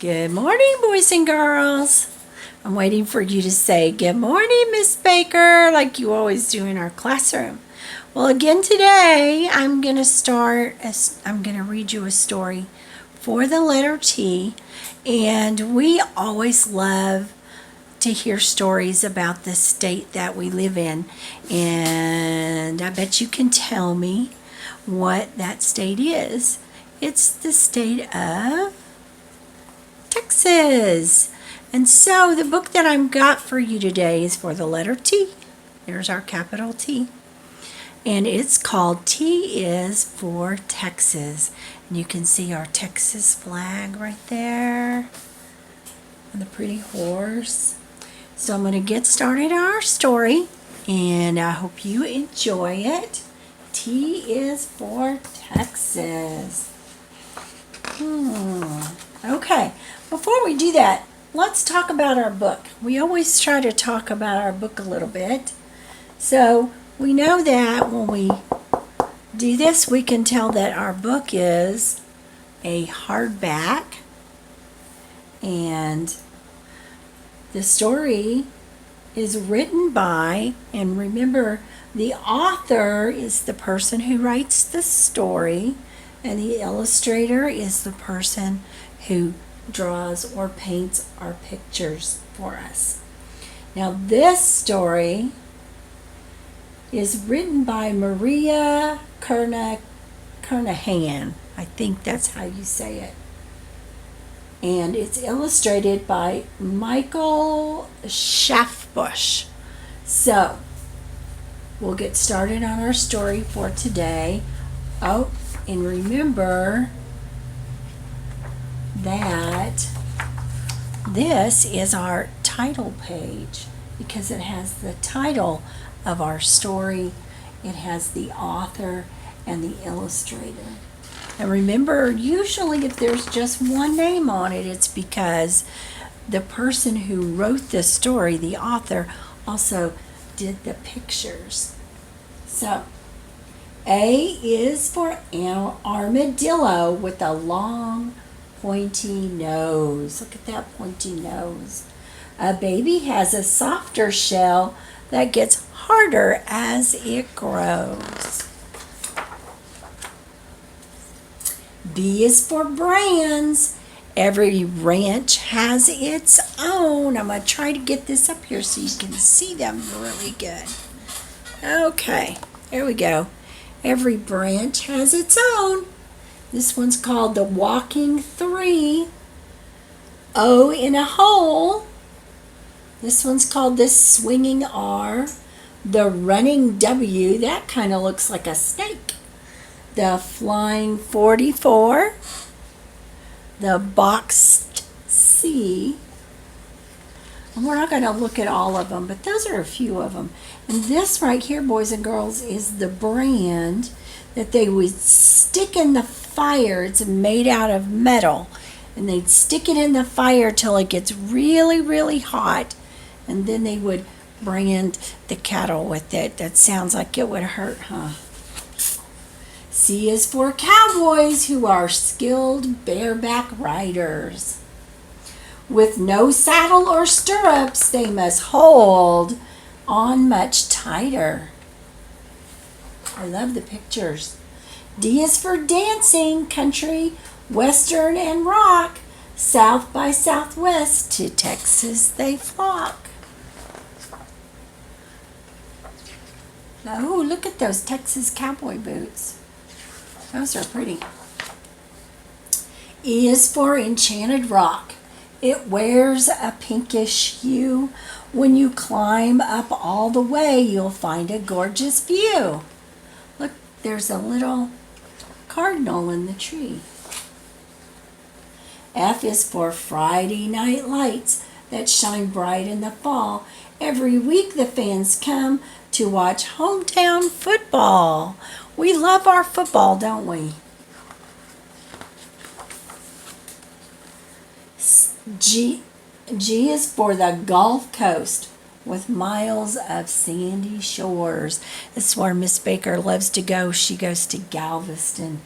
Good morning, boys and girls. I'm waiting for you to say, "Good morning, Miss Baker," like you always do in our classroom. Well, again today, I'm going to read you a story for the letter T, and we always love to hear stories about the state that we live in, and I bet you can tell me what that state is. It's the state of Texas. And so the book that I've got for you today is for the letter T. There's our capital T. And it's called T is for Texas. And you can see our Texas flag right there. And the pretty horse. So I'm going to get started on our story. And I hope you enjoy it. T is for Texas. Okay, before we do that, let's talk about our book. We always try to talk about our book a little bit. So we know that when we do this, we can tell that our book is a hardback. And the story is written by, and remember, the author is the person who writes the story, and the illustrator is the person who draws or paints our pictures for us. Now, this story is written by Maria Kernahan. I think that's how you say it. And it's illustrated by Michael Schaffbush. So, we'll get started on our story for today. Oh, and remember that this is our title page because it has the title of our story, it has the author and the illustrator. And remember, usually if there's just one name on it, it's because the person who wrote the story, the author, also did the pictures. So, A is for armadillo with a long, pointy nose. Look at that pointy nose. A baby has a softer shell that gets harder as it grows. B is for brands. Every ranch has its own. I'm going to try to get this up here so you can see them really good. Okay, there we go. Every branch has its own. This one's called the Walking Three. O in a hole. This one's called the Swinging R. The Running W. That kind of looks like a snake. The Flying 44. The Boxed C. And we're not going to look at all of them, but those are a few of them. And this right here, boys and girls, is the brand that they would stick in the fire. It's made out of metal. And they'd stick it in the fire till it gets really, really hot. And then they would bring in the cattle with it. That sounds like it would hurt, huh? C is for cowboys who are skilled bareback riders. With no saddle or stirrups, they must hold on much tighter. I love the pictures. D is for dancing, country, western, and rock. South by Southwest to Texas they flock. Oh, look at those Texas cowboy boots. Those are pretty. E is for enchanted rock. It wears a pinkish hue. When you climb up all the way, you'll find a gorgeous view. Look, there's a little cardinal in the tree. F is for Friday night lights that shine bright in the fall. Every week the fans come to watch hometown football. We love our football, don't we? G is for the Gulf Coast. with miles of sandy shores. This is where Miss Baker loves to go. She goes to Galveston.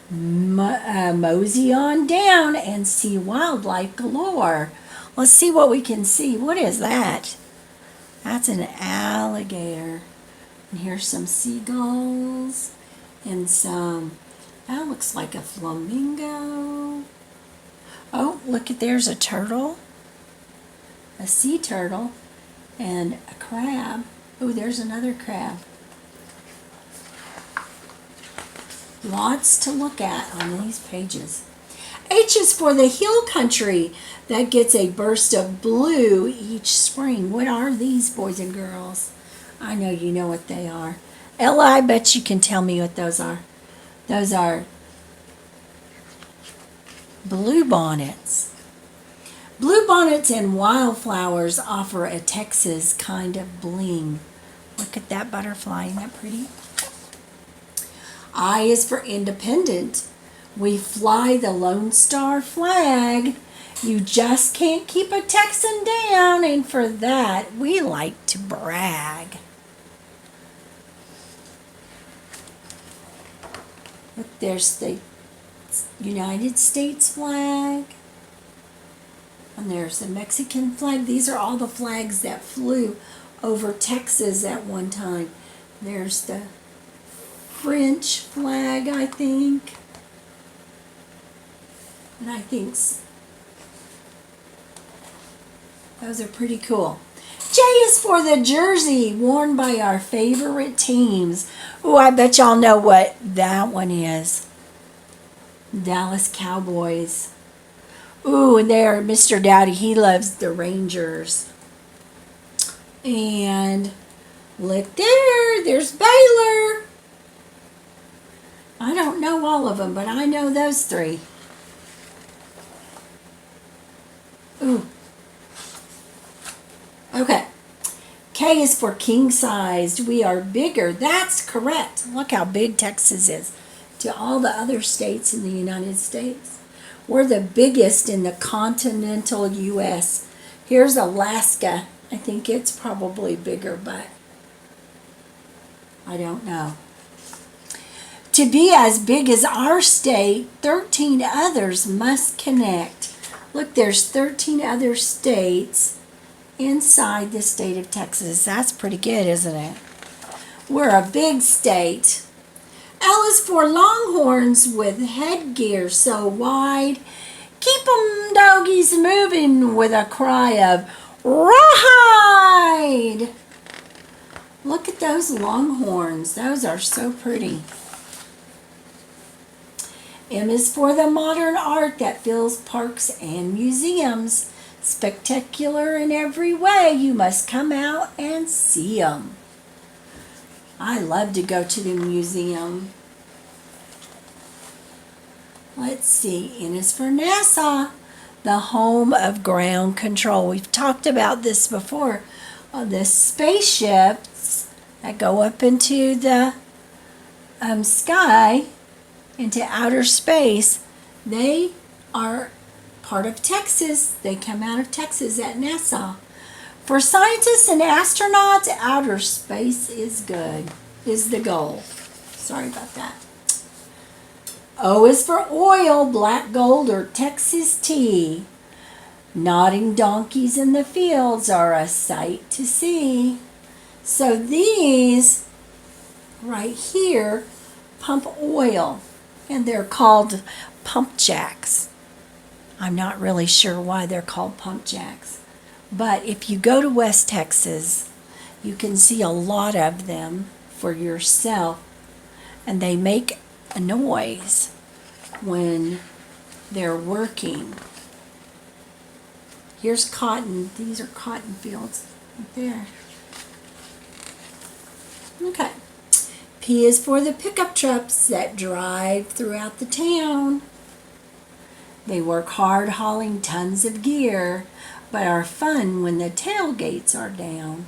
Mosey on down and see wildlife galore. Let's see what we can see. What is that? That's an alligator. And here's some seagulls and that looks like a flamingo. Oh, look at, there's a turtle, a sea turtle, and a crab. Oh, there's another crab. Lots to look at on these pages. H is for the hill country that gets a burst of blue each spring. What are these, boys and girls? I know you know what they are. Ella, I bet you can tell me what those are. Those are bluebonnets. Bluebonnets and wildflowers offer a Texas kind of bling. Look at that butterfly, isn't that pretty? I is for independent. We fly the Lone Star flag. You just can't keep a Texan down, and for that we like to brag. Look, there's the United States flag. And there's the Mexican flag. These are all the flags that flew over Texas at one time. There's the French flag, I think. And I think those are pretty cool. J is for the jersey worn by our favorite teams. Oh, I bet y'all know what that one is. Dallas Cowboys. Ooh, and there, Mr. Dowdy, he loves the Rangers. And look there, there's Baylor. I don't know all of them, but I know those three. Ooh. Okay. K is for king-sized. We are bigger. That's correct. Look how big Texas is to all the other states in the United States. We're the biggest in the continental U.S. Here's Alaska. I think it's probably bigger, but I don't know. To be as big as our state, 13 others must connect. Look, there's 13 other states inside the state of Texas. That's pretty good, isn't it? We're a big state. L is for longhorns with headgear so wide. Keep 'em doggies moving with a cry of rawhide. Look at those longhorns. Those are so pretty. M is for the modern art that fills parks and museums. Spectacular in every way. You must come out and see 'em. I love to go to the museum. Let's see. N is for NASA, the home of ground control. We've talked about this before. The spaceships that go up into the sky, into outer space, they are part of Texas. They come out of Texas at NASA. For scientists and astronauts, outer space is the goal. Sorry about that. O is for oil, black gold, or Texas tea. Nodding donkeys in the fields are a sight to see. So these right here pump oil, and they're called pump jacks. I'm not really sure why they're called pump jacks. But if you go to West Texas, you can see a lot of them for yourself. And they make a noise when they're working. Here's cotton. These are cotton fields right there. Okay. P is for the pickup trucks that drive throughout the town. They work hard hauling tons of gear, but are fun when the tailgates are down.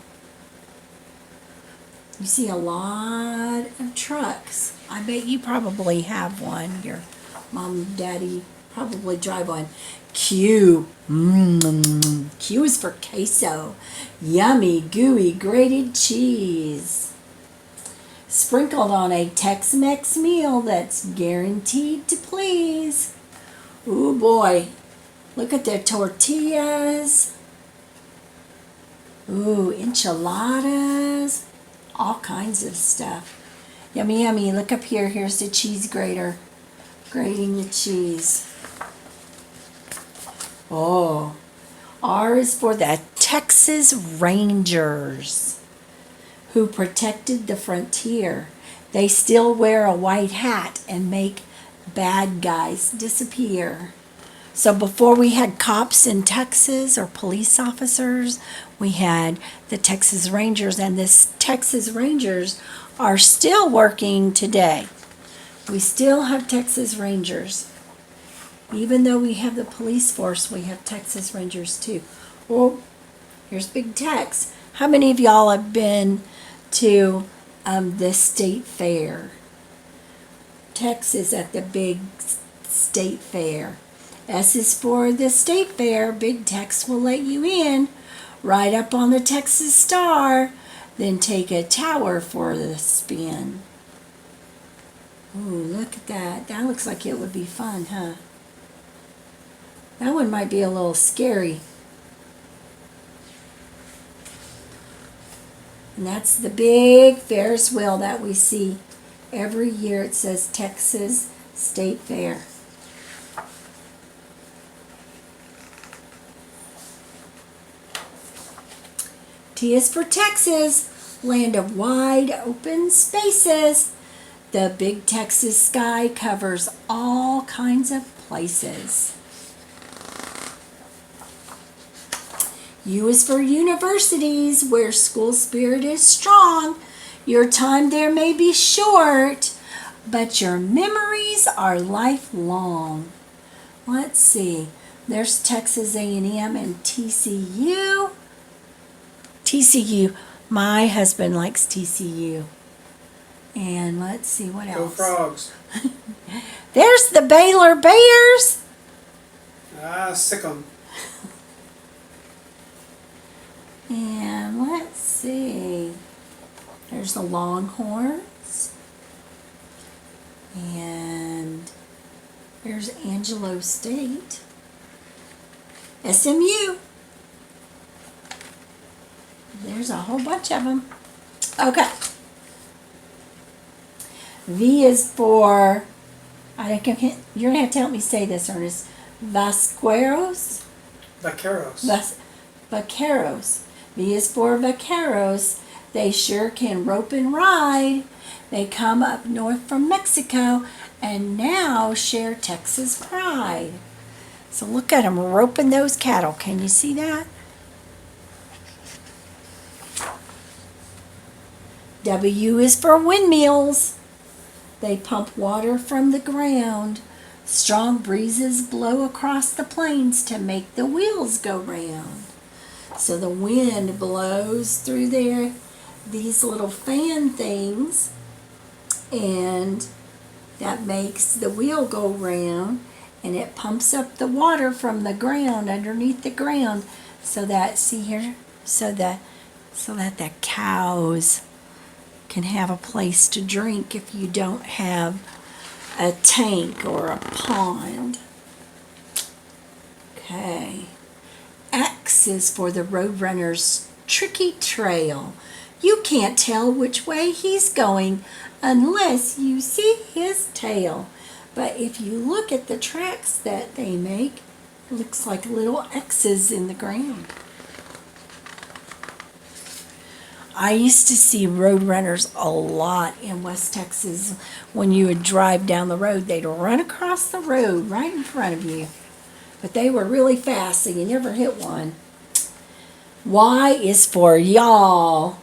You see a lot of trucks. I bet you probably have one. Your mom and daddy probably drive one. Q. Q is for queso. Yummy, gooey, grated cheese. Sprinkled on a Tex-Mex meal that's guaranteed to please. Ooh boy, look at their tortillas. Ooh, enchiladas. All kinds of stuff. Yummy, yummy. Look up here. Here's the cheese grater. Grating the cheese. Oh, R is for the Texas Rangers who protected the frontier. They still wear a white hat and make bad guys disappear. So before we had cops in Texas or police officers, we had the Texas Rangers, and this Texas Rangers are still working today. We still have Texas Rangers. Even though we have the police force, we have Texas Rangers too. Well, here's Big Tex. How many of y'all have been to the state fair? Tex is at the big state fair. S is for the state fair. Big Tex will let you in. Ride up on the Texas Star. Then take a tower for the spin. Ooh, look at that. That looks like it would be fun, huh? That one might be a little scary. And that's the big Ferris wheel that we see every year. It says Texas State Fair. T is for Texas, land of wide open spaces. The big Texas sky covers all kinds of places. U is for universities, where school spirit is strong. Your time there may be short, but your memories are lifelong. Let's see. There's Texas A&M and TCU. TCU. My husband likes TCU. And let's see what else. Go Frogs. There's the Baylor Bears. Sick 'em. And let's see. There's the Longhorns. And there's Angelo State. SMU. There's a whole bunch of them. Okay. V is for, you're going to have to help me say this, Ernest. Vaqueros? Vaqueros. V is for vaqueros. They sure can rope and ride. They come up north from Mexico and now share Texas pride. So look at them roping those cattle. Can you see that? W is for windmills. They pump water from the ground. Strong breezes blow across the plains to make the wheels go round. So the wind blows through there, these little fan things, and that makes the wheel go round, and it pumps up the water from the ground, underneath the ground, so that, see here, so that the cows can have a place to drink if you don't have a tank or a pond. Okay. X is for the Roadrunner's tricky trail. You can't tell which way he's going unless you see his tail. But if you look at the tracks that they make, it looks like little X's in the ground. I used to see Roadrunners a lot in West Texas. When you would drive down the road, they'd run across the road right in front of you. But they were really fast, so you never hit one. Y is for y'all,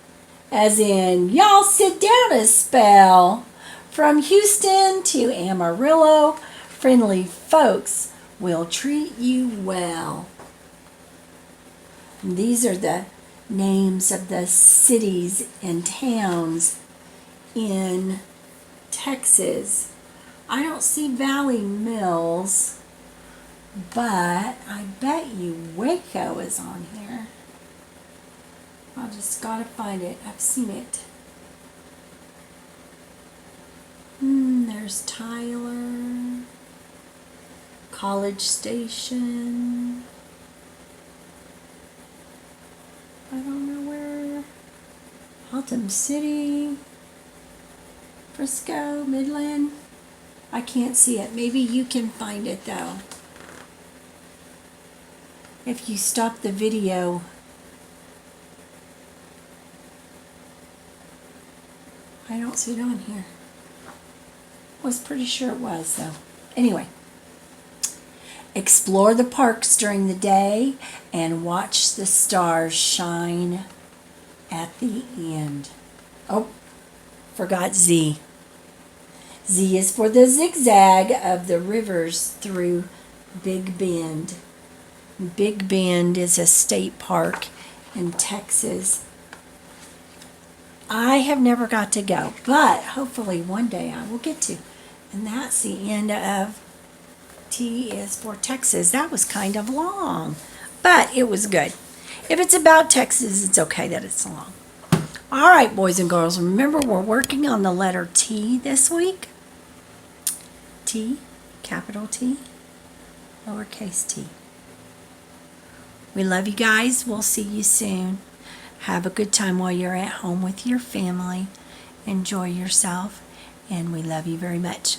as in y'all sit down a spell. From Houston to Amarillo, friendly folks will treat you well. And these are the names of the cities and towns in Texas. I don't see Valley Mills. But I bet you Waco is on here. I just gotta find it. I've seen it. There's Tyler. College Station. I don't know where. Haltom City. Frisco, Midland. I can't see it. Maybe you can find it though. If you stop the video. I don't see it on here. Was pretty sure it was though. Anyway. Explore the parks during the day and watch the stars shine at the end. Oh, forgot Z. Z is for the zigzag of the rivers through Big Bend. Big Bend is a state park in Texas. I have never got to go, but hopefully one day I will get to. And that's the end of T is for Texas. That was kind of long, but it was good. If it's about Texas, it's okay that it's long. All right, boys and girls, remember we're working on the letter T this week. T, capital T, lowercase t. We love you guys. We'll see you soon. Have a good time while you're at home with your family. Enjoy yourself, and we love you very much.